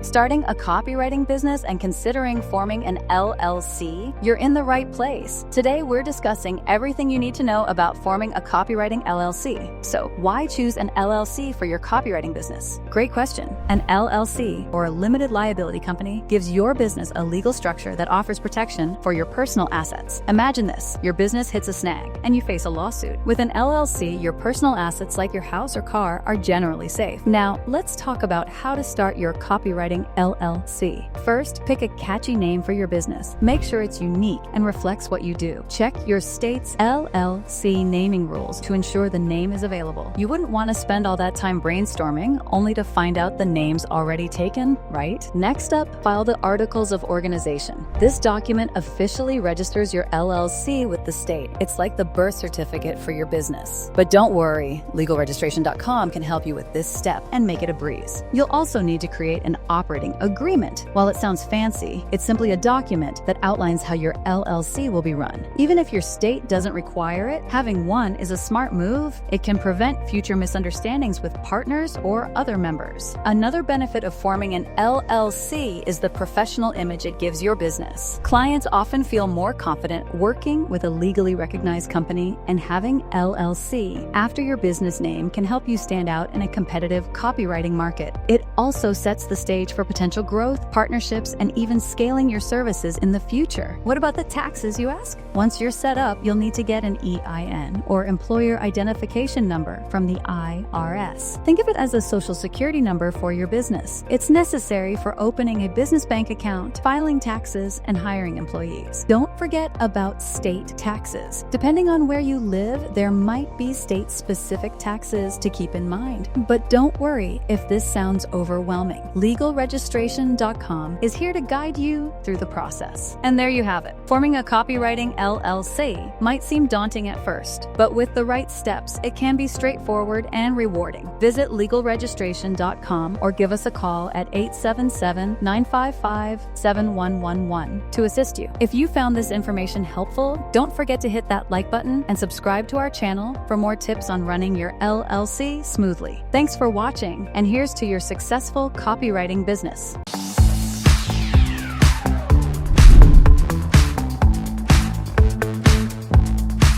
Starting a copywriting business and considering forming an LLC? You're in the right place. Today, we're discussing everything you need to know about forming a copywriting LLC. So, why choose an LLC for your copywriting business? Great question. An LLC, or a limited liability company, gives your business a legal structure that offers protection for your personal assets. Imagine this: your business hits a snag and you face a lawsuit. With an LLC, your personal assets like your house or car are generally safe. Now, let's talk about how to start your copywriting LLC. First, pick a catchy name for your business. Make sure it's unique and reflects what you do. Check your state's LLC naming rules to ensure the name is available. You wouldn't want to spend all that time brainstorming only to find out the name's already taken, right? Next up, file the Articles of Organization. This document officially registers your LLC with the state. It's like the birth certificate for your business. But don't worry, legalregistration.com can help you with this step and make it a breeze. You'll also need to create an operating agreement. While it sounds fancy, it's simply a document that outlines how your LLC will be run. Even if your state doesn't require it, having one is a smart move. It can prevent future misunderstandings with partners or other members. Another benefit of forming an LLC is the professional image it gives your business. Clients often feel more confident working with a legally recognized company, and having LLC after your business name can help you stand out in a competitive copywriting market. It also sets the stage for potential growth, partnerships, and even scaling your services in the future. What about the taxes, you ask? Once you're set up, you'll need to get an EIN, or Employer Identification Number, from the IRS. Think of it as a social security number for your business. It's necessary for opening a business bank account, filing taxes, and hiring employees. Don't forget about state taxes. Depending on where you live, there might be state-specific taxes to keep in mind. But don't worry if this sounds overwhelming. Legalregistration.com is here to guide you through the process. And there you have it. Forming a copywriting LLC might seem daunting at first, but with the right steps, it can be straightforward and rewarding. Visit legalregistration.com or give us a call at 877-955-7111 to assist you. If you found this information helpful, don't forget to hit that like button and subscribe to our channel for more tips on running your LLC smoothly. Thanks for watching, and here's to your successful copywriting business.